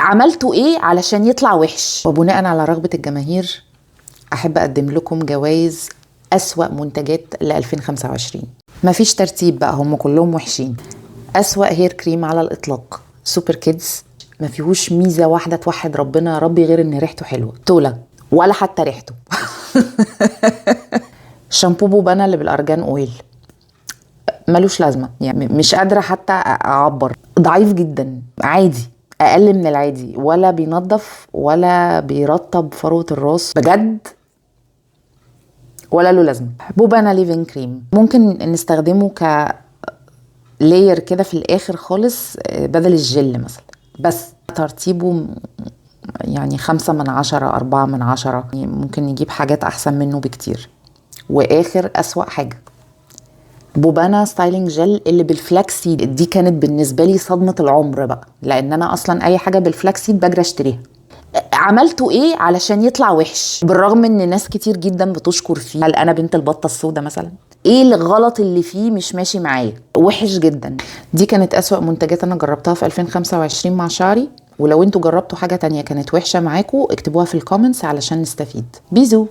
عملتوا ايه علشان يطلع وحش؟ وبناء على رغبة الجماهير احب اقدم لكم جوائز اسوأ منتجات ل 2025. مفيش ترتيب بقى، هم كلهم وحشين. اسوأ هير كريم على الاطلاق سوبر كيدز، ما فيهوش ميزة واحدة توحد ربنا يا ربي غير ان ريحته حلوة. تولا ولا حتى ريحته. شامبو بوبانا اللي بالارجان اويل ملوش لازمة، يعني مش قادرة حتى اعبر. ضعيف جدا، عادي، اقل من العادي، ولا بينظف ولا بيرطب فروة الراس بجد، ولا له لازمة. بوبانا ليفين كريم ممكن نستخدمه ك لاير كده في الاخر خالص بدل الجل مثلا، بس ترتيبه يعني 5/10 4/10، يعني ممكن نجيب حاجات احسن منه بكتير. واخر اسوأ حاجة بوبانا ستايلينج جل اللي بالفلاكسيد، دي كانت بالنسبة لي صدمة العمر بقى، لان انا اصلا اي حاجة بالفلاكسيد بجري اشتريها. عملتوا ايه علشان يطلع وحش بالرغم ان ناس كتير جدا بتشكر فيه؟ هل انا بنت البطة السوداء مثلا؟ ايه الغلط اللي فيه مش ماشي معايا؟ وحش جدا. دي كانت اسوأ منتجات انا جربتها في 2025 مع شعري، ولو انتوا جربتوا حاجة تانية كانت وحشة معاكم اكتبوها في الكومنتس علشان نستفيد. بيزو.